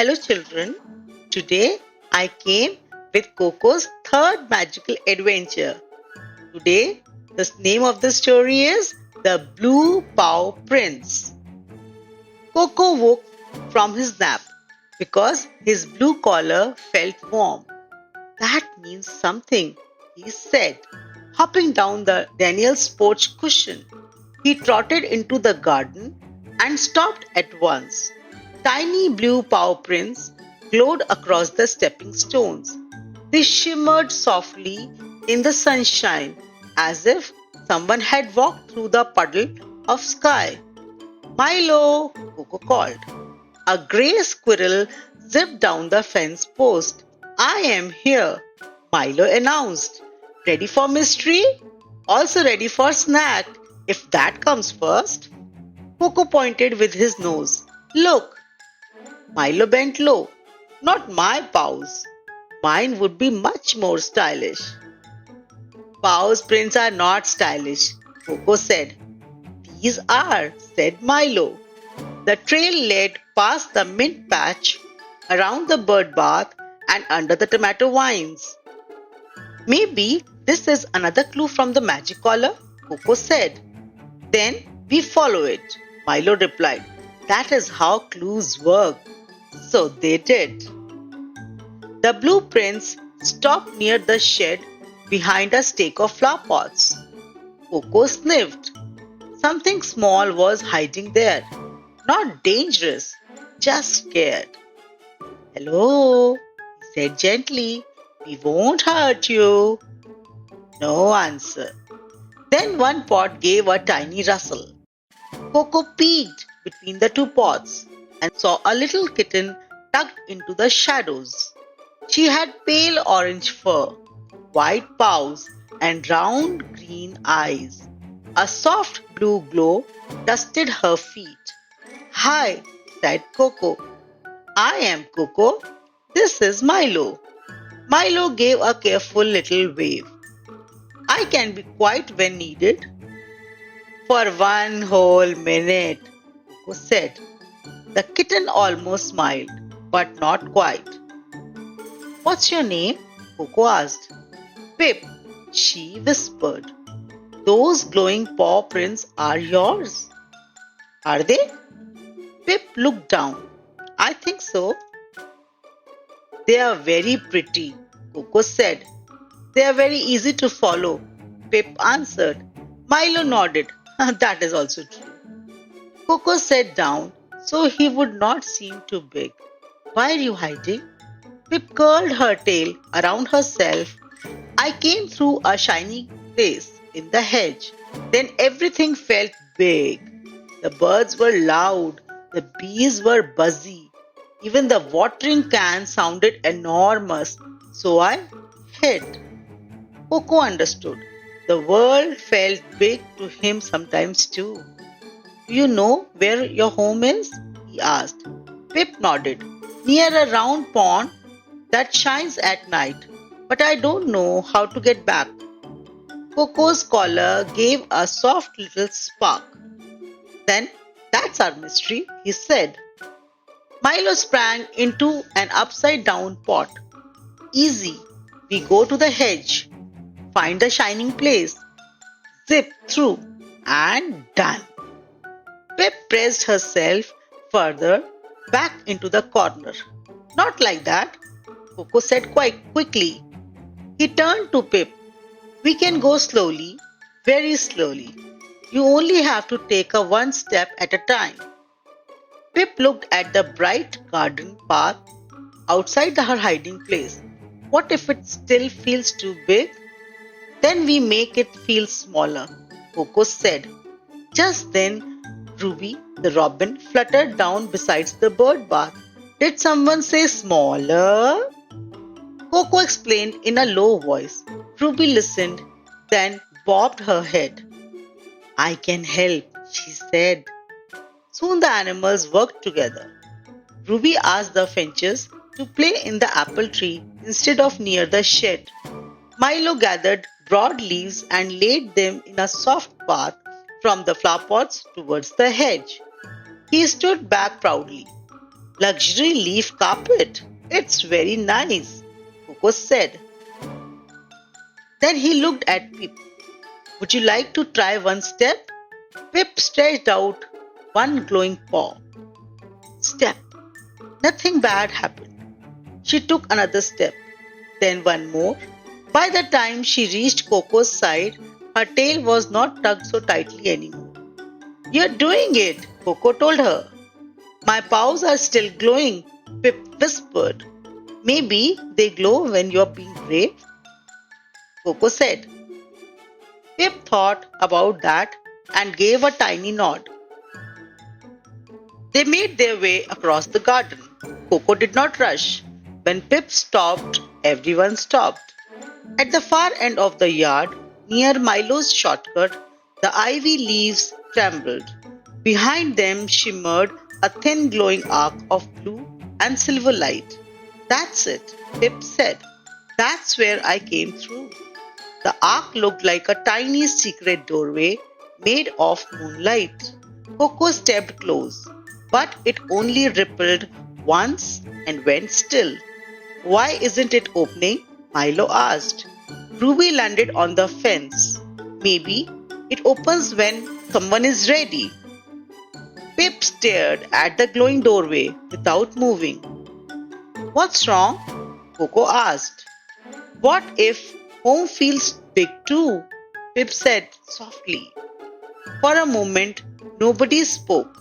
Hello children, today I came with Coco's third magical adventure. Today the name of the story is The Blue Paw Prince. Coco woke from his nap because his blue collar felt warm. That means something, he said, hopping down the Daniel's porch cushion. He trotted into the garden and stopped at once. Tiny blue paw prints glowed across the stepping stones. They shimmered softly in the sunshine as if someone had walked through the puddle of sky. Milo, Coco called. A grey squirrel zipped down the fence post. I am here, Milo announced. Ready for mystery? Also ready for snack, if that comes first. Coco pointed with his nose. Look! Milo bent low. Not my paws. Mine would be much more stylish. Paws prints are not stylish, Coco said. These are, said Milo. The trail led past the mint patch, around the bird bath, and under the tomato vines. Maybe this is another clue from the magic collar, Coco said. Then we follow it, Milo replied. That is how clues work. So they did. The blueprints stopped near the shed behind a stake of flowerpots. Coco sniffed. Something small was hiding there. Not dangerous, just scared. Hello, he said gently. We won't hurt you. No answer. Then one pot gave a tiny rustle. Coco peeked between the two pots and saw a little kitten tucked into the shadows. She had pale orange fur, white paws, and round green eyes. A soft blue glow dusted her feet. Hi, said Coco. I am Coco. This is Milo. Milo gave a careful little wave. I can be quiet when needed. For one whole minute, Coco said. The kitten almost smiled, but not quite. What's your name? Coco asked. Pip, she whispered. Those glowing paw prints are yours. Are they? Pip looked down. I think so. They are very pretty, Coco said. They are very easy to follow, Pip answered. Milo nodded. That is also true. Coco sat down so he would not seem too big. Why are you hiding? Pip curled her tail around herself. I came through a shiny place in the hedge. Then everything felt big. The birds were loud. The bees were buzzy. Even the watering can sounded enormous. So I hid. Coco understood. The world felt big to him sometimes too. Do you know where your home is? He asked. Pip nodded. Near a round pond that shines at night. But I don't know how to get back. Coco's collar gave a soft little spark. Then that's our mystery, he said. Milo sprang into an upside-down pot. Easy. We go to the hedge, find the shining place, zip through, and done. Pip pressed herself further back into the corner. Not like that, Coco said quite quickly. He turned to Pip. We can go slowly, very slowly. You only have to take a one step at a time. Pip looked at the bright garden path outside her hiding place. What if it still feels too big? Then we make it feel smaller, Coco said. Just then, Ruby, the robin, fluttered down beside the bird bath. Did someone say smaller? Coco explained in a low voice. Ruby listened, then bobbed her head. I can help, she said. Soon the animals worked together. Ruby asked the finches to play in the apple tree instead of near the shed. Milo gathered broad leaves and laid them in a soft path from the flowerpots towards the hedge. He stood back proudly. Luxury leaf carpet. It's very nice, Coco said. Then he looked at Pip. Would you like to try one step? Pip stretched out one glowing paw. Step. Nothing bad happened. She took another step, then one more. By the time she reached Coco's side, her tail was not tugged so tightly anymore. You're doing it, Coco told her. My paws are still glowing, Pip whispered. Maybe they glow when you're being brave, Coco said. Pip thought about that and gave a tiny nod. They made their way across the garden. Coco did not rush. When Pip stopped, everyone stopped. At the far end of the yard, near Milo's shortcut, the ivy leaves trembled. Behind them shimmered a thin glowing arc of blue and silver light. That's it, Pip said. That's where I came through. The arc looked like a tiny secret doorway made of moonlight. Coco stepped close, but it only rippled once and went still. Why isn't it opening? Milo asked. Ruby landed on the fence. Maybe it opens when someone is ready. Pip stared at the glowing doorway without moving. What's wrong? Coco asked. What if home feels big too? Pip said softly. For a moment, nobody spoke.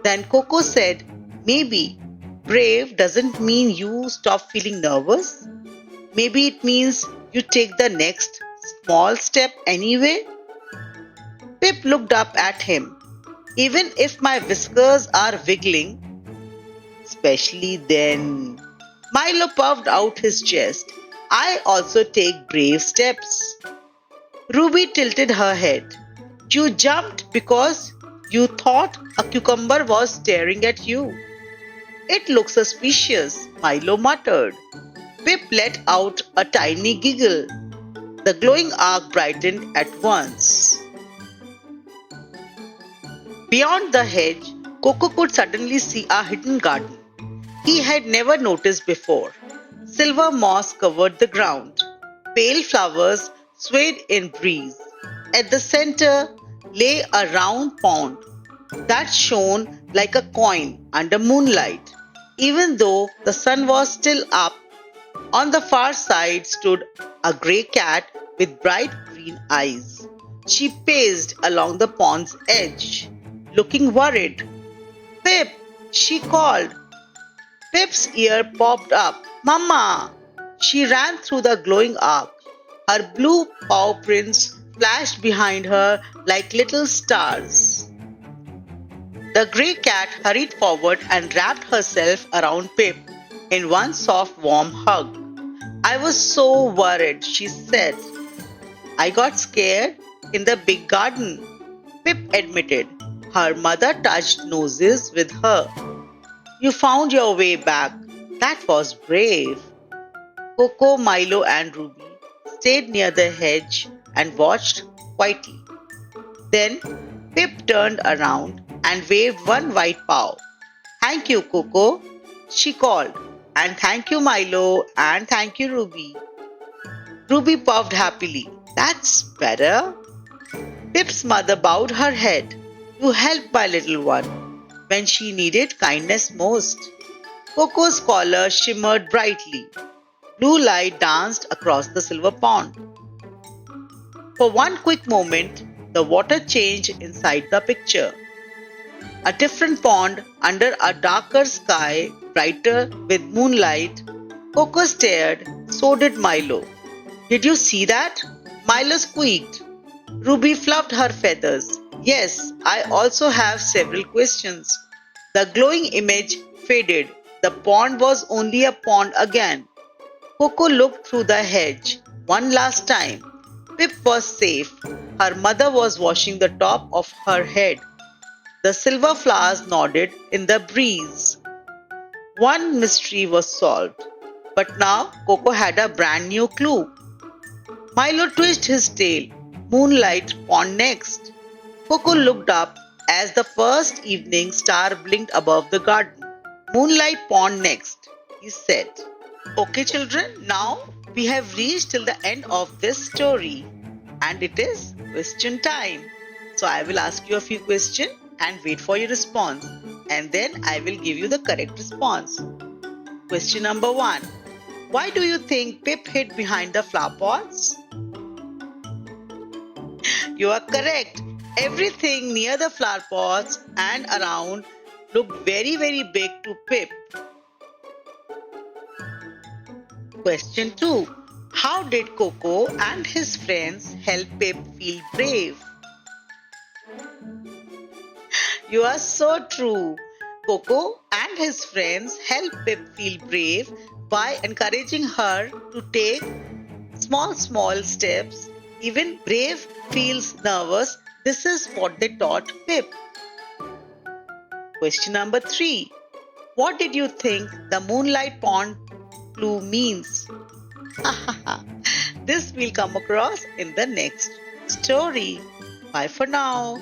Then Coco said, maybe brave doesn't mean you stop feeling nervous. Maybe it means you take the next small step anyway. Pip looked up at him. Even if my whiskers are wiggling, especially then. Milo puffed out his chest. I also take brave steps. Ruby tilted her head. You jumped because you thought a cucumber was staring at you. It looks suspicious, Milo muttered. Pip let out a tiny giggle. The glowing arc brightened at once. Beyond the hedge, Coco could suddenly see a hidden garden he had never noticed before. Silver moss covered the ground. Pale flowers swayed in breeze. At the center lay a round pond that shone like a coin under moonlight. Even though the sun was still up, on the far side stood a grey cat with bright green eyes. She paced along the pond's edge, looking worried. Pip, she called. Pip's ear popped up. Mama! She ran through the glowing arc. Her blue paw prints flashed behind her like little stars. The grey cat hurried forward and wrapped herself around Pip in one soft, warm hug. I was so worried, she said. I got scared in the big garden, Pip admitted. Her mother touched noses with her. You found your way back. That was brave. Coco, Milo and Ruby stayed near the hedge and watched quietly. Then Pip turned around and waved one white paw. Thank you, Coco, she called. And thank you, Milo, and thank you, Ruby. Ruby puffed happily. That's better. Pip's mother bowed her head. You helped my little one when she needed kindness most. Coco's collar shimmered brightly. Blue light danced across the silver pond. For one quick moment, the water changed inside the picture. A different pond under a darker sky, brighter with moonlight. Coco stared, so did Milo. Did you see that? Milo squeaked. Ruby fluffed her feathers. Yes, I also have several questions. The glowing image faded. The pond was only a pond again. Coco looked through the hedge one last time. Pip was safe. Her mother was washing the top of her head. The silver flowers nodded in the breeze. One mystery was solved. But now Coco had a brand new clue. Milo twisted his tail. Moonlight pond next. Coco looked up as the first evening star blinked above the garden. Moonlight Pond next, he said. Okay, children, now we have reached till the end of this story and it is question time. So I will ask you a few questions and wait for your response and then I will give you the correct response. Question number 1. Why do you think Pip hid behind the flower pots? You are correct. Everything near the flower pots and around looked very big to Pip. Question 2. How did Coco and his friends help Pip feel brave? You are so true. Coco and his friends helped Pip feel brave by encouraging her to take small steps. Even brave feels nervous. This is what they taught Pip. Question number 3. What did you think the moonlight pond clue means? This we'll come across in the next story. Bye for now.